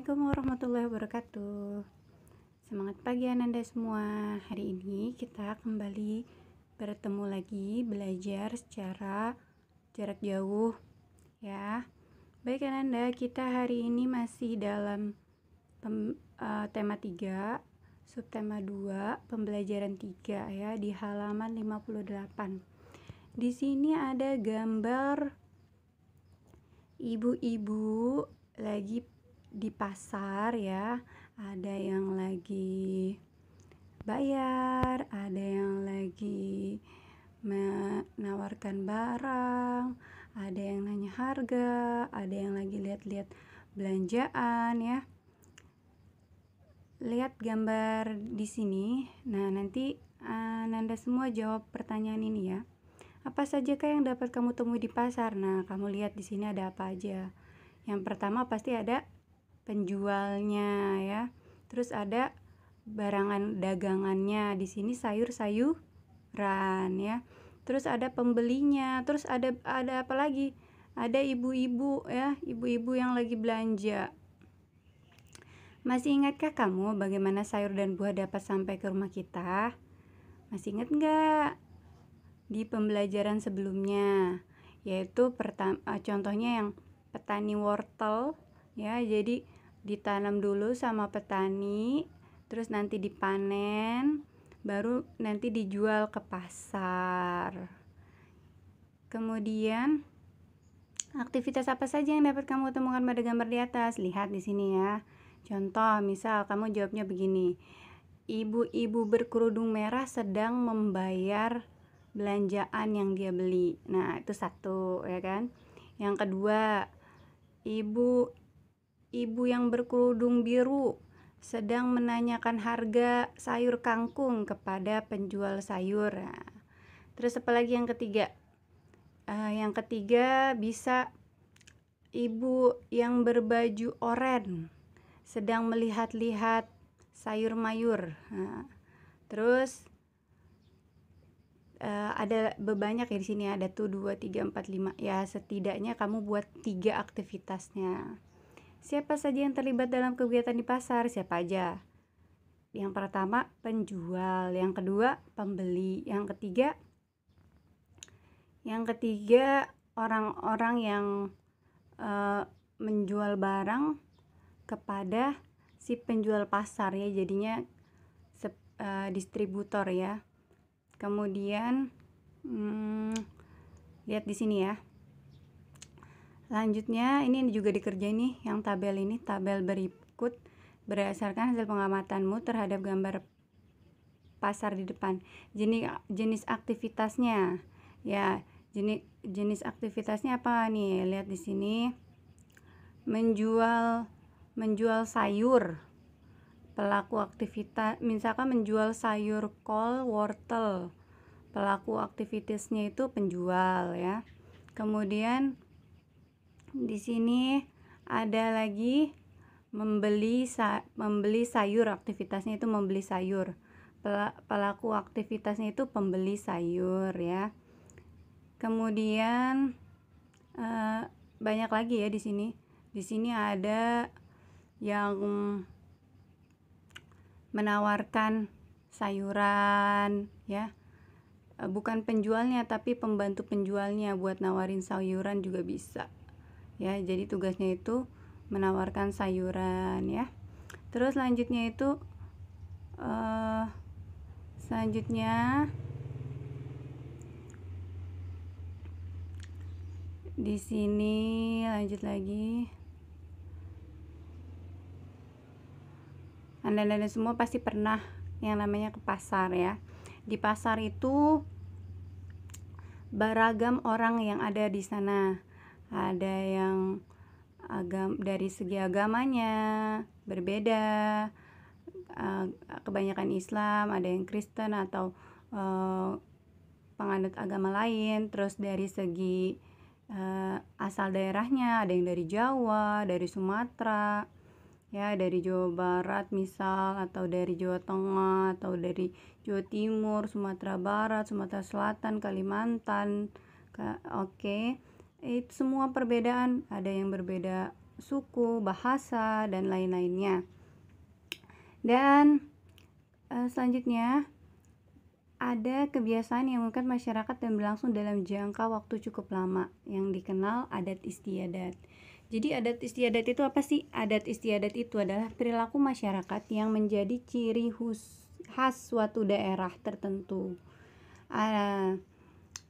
Assalamualaikum warahmatullahi wabarakatuh. Semangat pagi Ananda semua. Hari ini kita kembali bertemu lagi belajar secara jarak jauh ya. Baik Ananda, kita hari ini masih dalam tema 3, subtema 2, pembelajaran 3 ya, di halaman 58. Di sini ada gambar ibu-ibu lagi di pasar ya. Ada yang lagi bayar, ada yang lagi menawarkan barang, ada yang nanya harga, ada yang lagi lihat-lihat belanjaan ya. Lihat gambar di sini. Nah, nanti Nanda semua jawab pertanyaan ini ya. Apa sajakah yang dapat kamu temui di pasar? Nah, kamu lihat di sini ada apa aja. Yang pertama pasti ada penjualnya ya. Terus ada barangan dagangannya. Di sini sayur-sayuran ya. Terus ada pembelinya. Terus ada apa lagi? Ada ibu-ibu ya, ibu-ibu yang lagi belanja. Masih ingatkah kamu bagaimana sayur dan buah dapat sampai ke rumah kita? Masih ingat nggak? Di pembelajaran sebelumnya, yaitu contohnya yang petani wortel ya. Jadi ditanam dulu sama petani, terus nanti dipanen, baru nanti dijual ke pasar. Kemudian aktivitas apa saja yang dapat kamu temukan pada gambar di atas? Lihat di sini ya. Contoh, misal kamu jawabnya begini. Ibu-ibu berkerudung merah sedang membayar belanjaan yang dia beli. Nah, itu satu ya kan. Yang kedua, ibu yang berkerudung biru sedang menanyakan harga sayur kangkung kepada penjual sayur. Nah, terus apa lagi yang ketiga? Yang ketiga bisa ibu yang berbaju oranye sedang melihat-lihat sayur mayur. Nah, terus ada banyak ya di sini, ada tuh 2, 3, 4, 5 ya. Setidaknya kamu buat 3 aktivitasnya. Siapa saja yang terlibat dalam kegiatan di pasar? Siapa aja? Yang pertama penjual, yang kedua pembeli, yang ketiga orang-orang yang menjual barang kepada si penjual pasar ya, jadinya distributor ya. Kemudian lihat di sini ya. Selanjutnya ini juga dikerjain nih, yang tabel ini, tabel berikut berdasarkan hasil pengamatanmu terhadap gambar pasar di depan. Jenis aktivitasnya ya, jenis aktivitasnya apa nih? Lihat di sini. Menjual sayur. Pelaku aktivitas misalkan menjual sayur kol, wortel. Pelaku aktivitasnya itu penjual ya. Kemudian di sini ada lagi membeli sayur, aktivitasnya itu membeli sayur. Pelaku aktivitasnya itu pembeli sayur ya. Kemudian banyak lagi ya di sini. Di sini ada yang menawarkan sayuran ya. Bukan penjualnya tapi pembantu penjualnya buat nawarin sayuran juga bisa ya. Jadi tugasnya itu menawarkan sayuran ya. Terus selanjutnya itu di sini lanjut lagi. Anda semua pasti pernah yang namanya ke pasar ya. Di pasar itu beragam orang yang ada di sana. Ada yang dari segi agamanya berbeda, kebanyakan Islam, ada yang Kristen atau penganut agama lain. Terus dari segi asal daerahnya, ada yang dari Jawa, dari Sumatera ya, dari Jawa Barat misal, atau dari Jawa Tengah, atau dari Jawa Timur, Sumatera Barat, Sumatera Selatan, Kalimantan. Oke. Itu semua perbedaan, ada yang berbeda suku, bahasa, dan lain-lainnya. Dan selanjutnya ada kebiasaan yang mengikat masyarakat dan berlangsung dalam jangka waktu cukup lama yang dikenal adat istiadat. Jadi adat istiadat itu apa sih? Adat istiadat itu adalah perilaku masyarakat yang menjadi ciri khas suatu daerah tertentu.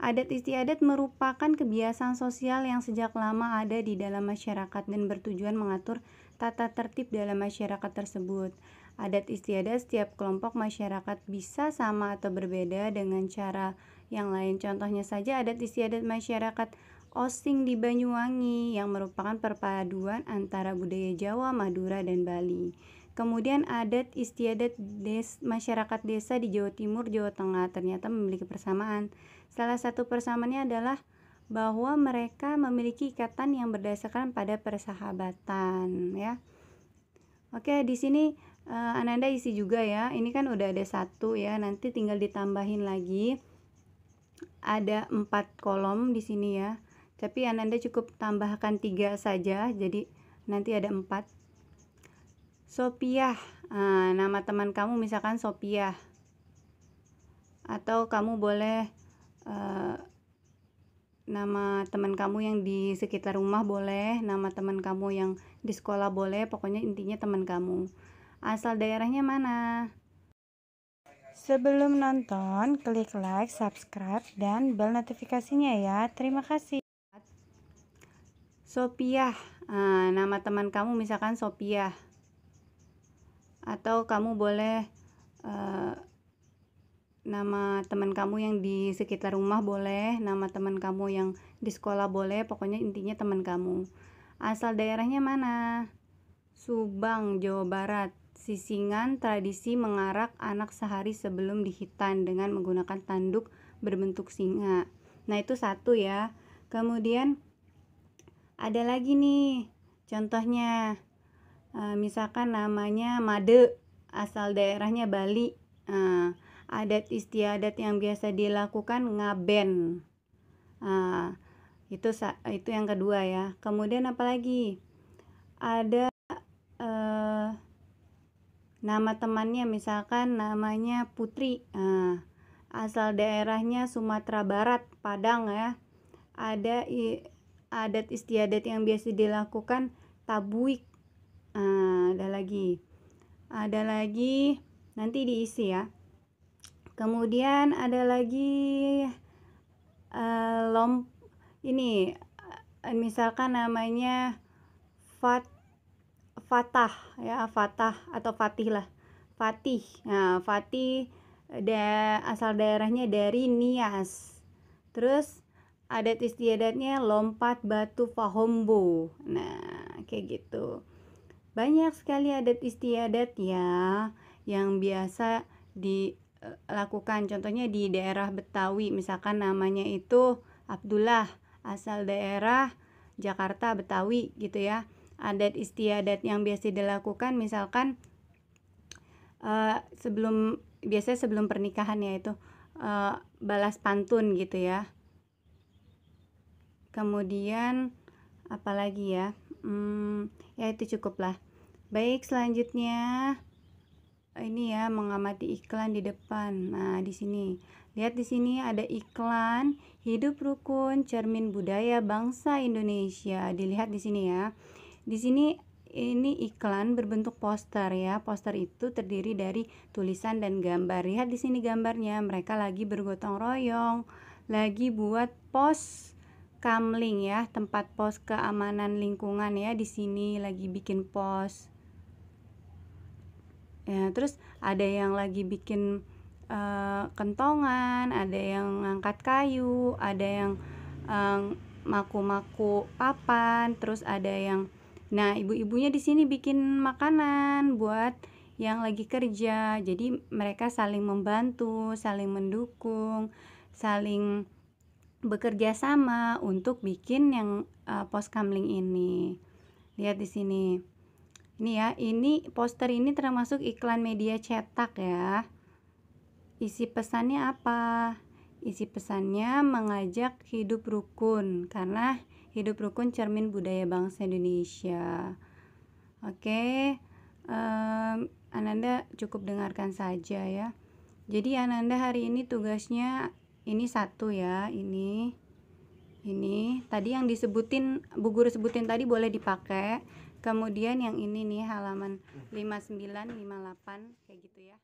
Adat istiadat merupakan kebiasaan sosial yang sejak lama ada di dalam masyarakat dan bertujuan mengatur tata tertib dalam masyarakat tersebut. Adat istiadat setiap kelompok masyarakat bisa sama atau berbeda dengan cara yang lain. Contohnya saja adat istiadat masyarakat Osing di Banyuwangi yang merupakan perpaduan antara budaya Jawa, Madura, dan Bali. Kemudian adat istiadat masyarakat desa di Jawa Timur, Jawa Tengah ternyata memiliki persamaan. Salah satu persamaannya adalah bahwa mereka memiliki ikatan yang berdasarkan pada persahabatan, ya. Oke, di sini Ananda isi juga ya. Ini kan udah ada 1 ya, nanti tinggal ditambahin lagi. Ada 4 kolom di sini ya. Tapi Ananda cukup tambahkan 3 saja, jadi nanti ada 4. Sopiah, nama teman kamu misalkan Sopiah. Atau kamu boleh nama teman kamu yang di sekitar rumah boleh, nama teman kamu yang di sekolah boleh, pokoknya intinya teman kamu. Asal daerahnya mana? Sebelum nonton, klik like, subscribe, dan bel notifikasinya ya. Terima kasih. Sopiah, nama teman kamu misalkan Sopiah. Atau kamu boleh nama teman kamu yang di sekitar rumah boleh, nama teman kamu yang di sekolah boleh, pokoknya intinya teman kamu. Asal daerahnya mana? Subang, Jawa Barat. Sisingan tradisi mengarak anak sehari sebelum dihitan dengan menggunakan tanduk berbentuk singa. Nah, itu 1 ya. Kemudian ada lagi nih contohnya, misalkan namanya Made, asal daerahnya Bali. Adat istiadat yang biasa dilakukan ngaben. Itu yang kedua ya. Kemudian apalagi? Ada nama temannya misalkan namanya Putri. Asal daerahnya Sumatera Barat, Padang ya. Ada adat istiadat yang biasa dilakukan tabuik. Ada lagi nanti diisi ya. Kemudian ada lagi misalkan namanya Fatah ya, Fatah atau Fatih lah. Fatih. Nah, Fatih asal daerahnya dari Nias. Terus adat istiadatnya lompat batu Fahombo. Nah, kayak gitu. Banyak sekali adat istiadat ya yang biasa dilakukan. Contohnya di daerah Betawi, misalkan namanya itu Abdullah, asal daerah Jakarta, Betawi gitu ya. Adat istiadat yang biasa dilakukan misalkan sebelum pernikahan yaitu balas pantun gitu ya. Kemudian apalagi ya? Ya itu cukup lah. Baik, selanjutnya ini ya, mengamati iklan di depan. Nah, di sini. Lihat di sini ada iklan hidup rukun cermin budaya bangsa Indonesia. Dilihat di sini ya. Di sini ini iklan berbentuk poster ya. Poster itu terdiri dari tulisan dan gambar. Lihat di sini gambarnya, mereka lagi bergotong royong, lagi buat pos kamling ya, tempat pos keamanan lingkungan ya. Di sini lagi bikin pos. Ya, terus ada yang lagi bikin kentongan, ada yang ngangkat kayu, ada yang maku-maku papan, terus ada yang ibu-ibunya di sini bikin makanan buat yang lagi kerja. Jadi mereka saling membantu, saling mendukung, saling bekerja sama untuk bikin yang pos kamling ini. Lihat di sini. Ini ya, ini poster ini termasuk iklan media cetak ya. Isi pesannya apa? Isi pesannya mengajak hidup rukun, karena Hidup rukun cermin budaya bangsa Indonesia. Oke, Ananda cukup dengarkan saja ya. Jadi Ananda hari ini tugasnya ini satu ya, ini tadi yang disebutin Bu Guru sebutin tadi boleh dipakai. Kemudian yang ini nih halaman 59, 58 kayak gitu ya.